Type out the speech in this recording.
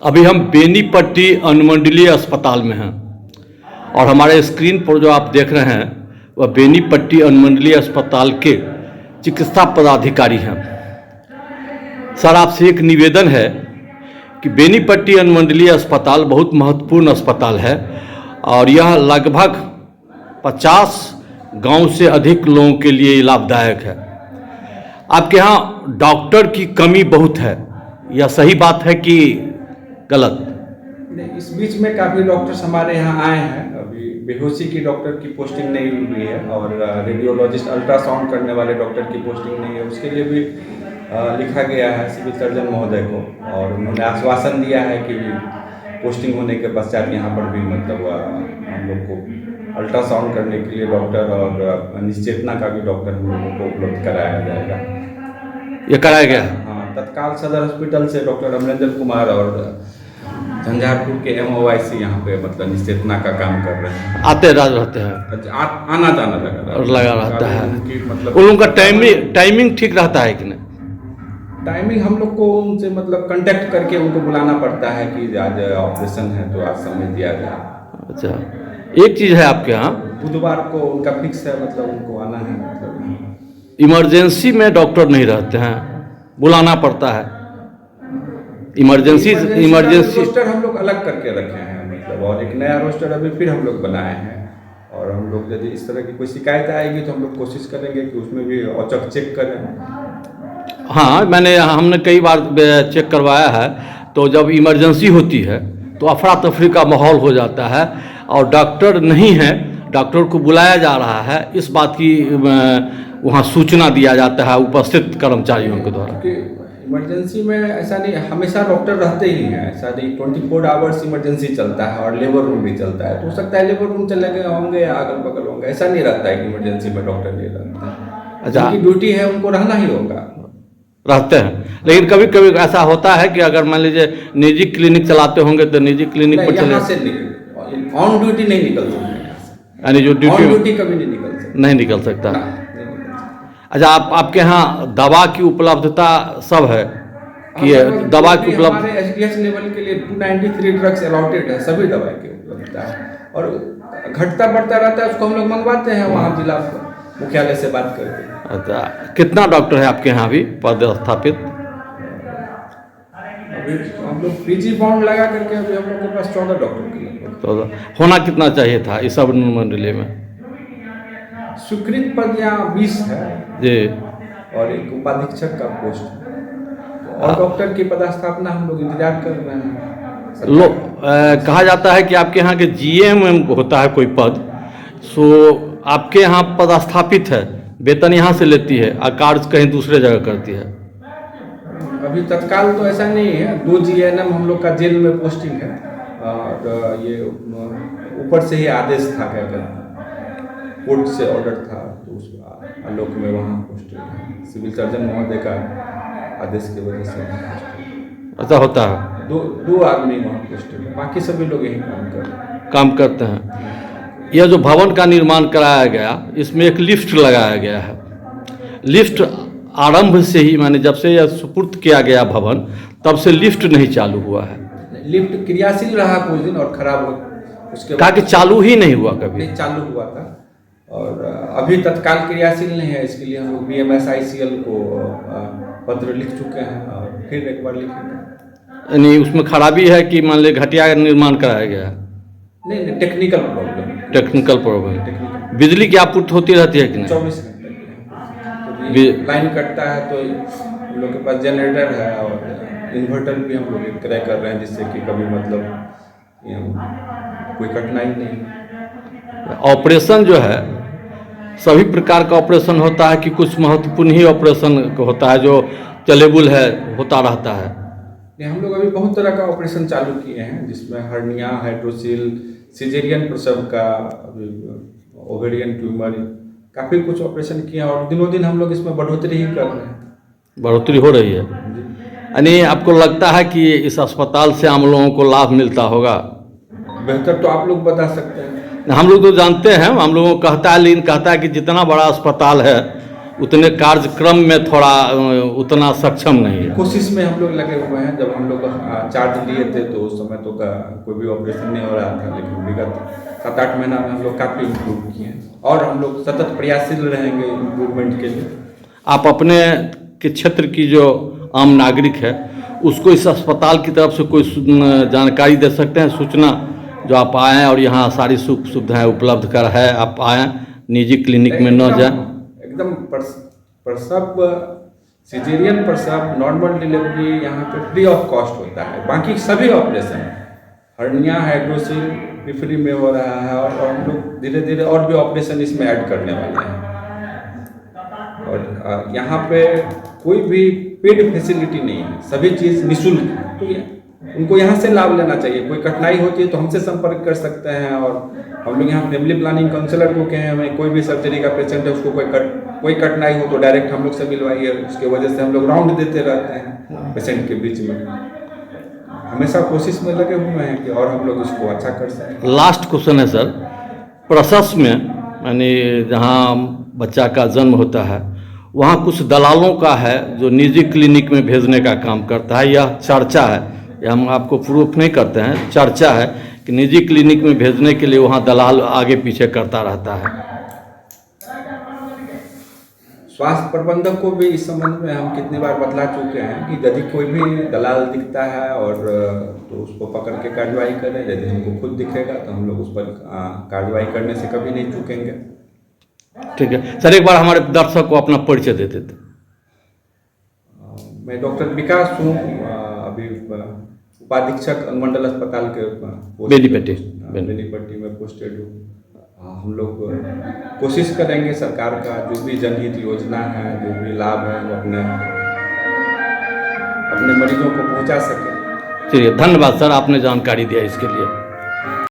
अभी हम बेनीपट्टी अनुमंडलीय अस्पताल में हैं और हमारे स्क्रीन पर जो आप देख रहे हैं वह बेनीपट्टी अनुमंडलीय अस्पताल के चिकित्सा पदाधिकारी हैं। सर, आपसे एक निवेदन है कि बेनीपट्टी अनुमंडलीय अस्पताल बहुत महत्वपूर्ण अस्पताल है और यह लगभग 50 गांव से अधिक लोगों के लिए लाभदायक है। आपके यहाँ डॉक्टर की कमी बहुत है, यह सही बात है कि गलत? नहीं, इस बीच में काफ़ी डॉक्टर्स हमारे यहाँ आए हैं। अभी बेहोशी की डॉक्टर की पोस्टिंग नहीं हुई है और रेडियोलॉजिस्ट अल्ट्रासाउंड करने वाले डॉक्टर की पोस्टिंग नहीं है, उसके लिए भी लिखा गया है सिविल सर्जन महोदय को और उन्होंने आश्वासन दिया है कि पोस्टिंग होने के पश्चात यहाँ पर भी मतलब हम लोग को अल्ट्रासाउंड करने के लिए डॉक्टर और निश्चेतना का भी डॉक्टर हम लोगों को उपलब्ध कराया जाएगा। ये कराया गया है? हाँ, तत्काल सदर हॉस्पिटल से डॉक्टर अमरेंद्र कुमार और झंझारपुर के MOIC यहाँ पे मतलब निश्चेतना का काम कर रहे हैं। आते रहते हैं, आना जाना लगा रहता है। मतलब उन लोगों का टाइमिंग ठीक रहता है कि नहीं? टाइमिंग हम लोग को उनसे मतलब कांटेक्ट करके उनको बुलाना पड़ता है कि आज ऑपरेशन है तो आज समय दिया जाए। अच्छा, एक चीज़ है आपके यहाँ, बुधवार को उनका फिक्स है, मतलब उनको आना है। मतलब इमरजेंसी में डॉक्टर नहीं रहते हैं, बुलाना पड़ता है। इमरजेंसी रोस्टर हम लोग अलग करके रखे हैं मतलब, और एक नया रोस्टर अभी फिर हम लोग बनाए हैं। और हम लोग यदि इस तरह की कोई शिकायत आएगी तो हम लोग कोशिश करेंगे कि उसमें भी औचक चेक करें। हाँ, हमने कई बार चेक करवाया है, तो जब इमरजेंसी होती है तो अफरा तफरी का माहौल हो जाता है और डॉक्टर नहीं है, डॉक्टर को बुलाया जा रहा है, इस बात की वहाँ सूचना दिया जाता है उपस्थित कर्मचारियों के द्वारा। इमरजेंसी में ऐसा नहीं, हमेशा डॉक्टर रहते ही हैं, ऐसा नहीं 24 आवर्स इमरजेंसी चलता है और लेबर रूम भी चलता है। तो हो सकता है लेबर रूम चले गए होंगे या अगल बगल होंगे, ऐसा नहीं रहता है कि इमरजेंसी में डॉक्टर नहीं रहता है। अच्छा, उनकी ड्यूटी है, उनको रहना ही होगा। रहते हैं, लेकिन कभी कभी ऐसा होता है कि अगर मान लीजिए निजी क्लिनिक चलाते होंगे तो निजी क्लिनिक पर चले, यहाँ से ऑन ड्यूटी नहीं निकल सकते, यानी जो ड्यूटी कभी नहीं निकल सकता, नहीं निकल सकता। अच्छा, आपके यहाँ दवा की उपलब्धता सब है कि दवा की उपलब्ध? हमारे SDH लेवल के लिए 293 ड्रग्स अलॉटेड है, सभी दवा की उपलब्धता है और घटता बढ़ता रहता है, उसको हम लोग मंगवाते हैं वहाँ जिला मुख्यालय से बात करके। अच्छा, कितना डॉक्टर है आपके यहाँ भी पदस्थापित? अभी हम लोग PG बॉन्ड लगा करके अभी हम लोग के पास 14 डॉक्टर के लिए। तो होना कितना चाहिए था इस सब मंडली में? स्वीकृत पद यहाँ 20 है जी, और एक उपाधीक्षक का पोस्ट है और डॉक्टर की पदस्थापना हम लोग इंतजार कर रहे हैं। कहा जाता है कि आपके यहाँ के GM होता है कोई पद, सो आपके यहाँ पदस्थापित है, वेतन यहाँ से लेती है और कार्य कहीं दूसरे जगह करती है। अभी तत्काल तो ऐसा नहीं है, 2 GNM हम लोग का जेल में पोस्टिंग है और ये ऊपर से ही आदेश था, क्या कहते कोर्ट से ऑर्डर था, तो उस आलोक में वहाँ पोस्टिंग है, सिविल सर्जन महोदय का आदेश की वजह से। ऐसा होता है? दो आदमी वहाँ पोस्टिंग है, बाकी सभी लोग यही काम करते हैं। यह जो भवन का निर्माण कराया गया, इसमें एक लिफ्ट लगाया गया है। लिफ्ट आरंभ से ही, माने जब से यह सुपुर्द किया गया भवन, तब से लिफ्ट नहीं चालू हुआ है। लिफ्ट क्रियाशील रहा कुछ दिन और खराब हो, उसके कहा कि चालू ही नहीं हुआ कभी? नहीं, चालू हुआ था और अभी तत्काल क्रियाशील नहीं है। इसके लिए हम लोग BMSICL को पत्र लिख चुके हैं और फिर एक बार लिखेंगे। यानी उसमें खराबी है कि मान लीजिए घटिया निर्माण कराया गया है? नहीं, टेक्निकल प्रॉब्लम। बिजली की आपूर्ति होती रहती है कि नहीं? 24 घंटे लाइन कटता है तो हम लोग के पास जनरेटर है और इन्वर्टर भी हम लोग क्रय कर रहे हैं, जिससे कि कभी मतलब कोई कठिनाई नहीं। ऑपरेशन जो है, सभी प्रकार का ऑपरेशन होता है कि कुछ महत्वपूर्ण ही ऑपरेशन होता है जो चलेबुल है, होता रहता है? हम लोग अभी बहुत तरह का ऑपरेशन चालू किए हैं, जिसमें हर्निया, हाइड्रोसिल, सिजेरियन प्रसव का, ओवेरियन ट्यूमर, काफ़ी कुछ ऑपरेशन किए हैं और दिनों दिन हम लोग इसमें बढ़ोतरी ही कर रहे हैं। बढ़ोतरी हो रही है, यानी आपको लगता है कि इस अस्पताल से आम लोगों को लाभ मिलता होगा? बेहतर तो आप लोग बता सकते हैं। हम लोग तो जानते हैं, हम लोगों को कहता है, लेकिन कहता है कि जितना बड़ा अस्पताल है उतने कार्यक्रम में थोड़ा उतना सक्षम नहीं है। कोशिश में हम लोग लगे हुए हैं। जब हम लोग चार्ज लिए थे तो उस समय तो कोई भी ऑपरेशन नहीं हो रहा था, लेकिन विगत 7-8 महीना में हम लोग काफ़ी इम्प्रूव किए हैं और हम लोग सतत प्रयासशील रहेंगे इम्प्रूवमेंट के लिए। आप अपने के क्षेत्र की जो आम नागरिक है उसको इस अस्पताल की तरफ से कोई जानकारी दे सकते हैं, सूचना, जो आप आएँ और यहाँ सारी सुख सुविधाएँ उपलब्ध कर है, आप आएँ निजी क्लिनिक में न जाएं? एकदम प्रसव, सिजेरियन प्रसव, नॉर्मल डिलीवरी यहाँ पे फ्री ऑफ कॉस्ट होता है। बाकी सभी ऑपरेशन, हर्निया, हाइड्रोसिल भी फ्री में हो रहा है और हम लोग धीरे धीरे और भी ऑपरेशन इसमें ऐड करने वाले हैं। और यहाँ पे कोई भी पेड फैसिलिटी नहीं है, सभी चीज़ निःशुल्क है। तो उनको यहाँ से लाभ लेना चाहिए। कोई कठिनाई होती है तो हमसे संपर्क कर सकते हैं और हम लोग यहाँ फैमिली प्लानिंग काउंसलर को कहे हमें कोई भी सर्जरी का पेशेंट है उसको कोई कठिनाई हो तो डायरेक्ट हम लोग से मिलवाइए। उसके वजह से हम लोग राउंड देते रहते हैं पेशेंट के बीच में। हमेशा कोशिश में लगे हुए हैं कि और हम लोग इसको अच्छा कर सकें। लास्ट क्वेश्चन है सर, प्रसव में यानी जहाँ बच्चा का जन्म होता है वहाँ कुछ दलालों का है जो निजी क्लिनिक में भेजने का काम करता है, यह चर्चा है, यह हम आपको प्रूफ नहीं करते हैं, चर्चा है कि निजी क्लिनिक में भेजने के लिए वहाँ दलाल आगे पीछे करता रहता है। स्वास्थ्य प्रबंधक को भी इस संबंध में हम कितनी बार बतला चुके हैं कि यदि कोई भी दलाल दिखता है और तो उसको पकड़ के कार्रवाई करें। यदि हमको खुद दिखेगा तो हम लोग उस पर कार्रवाई करने से कभी नहीं चूकेंगे। ठीक है सर, एक बार हमारे दर्शक को अपना परिचय दे देते। मैं डॉक्टर विकास हूँ, अभी उपाधीक्षक अनुमंडल अस्पताल के बेनीपट्टी में पोस्टेड हूँ। हम लोग कोशिश करेंगे सरकार का जो भी जनहित योजना है, जो भी लाभ है, वो अपने मरीजों को पहुंचा सके। चलिए, धन्यवाद सर, आपने जानकारी दिया इसके लिए।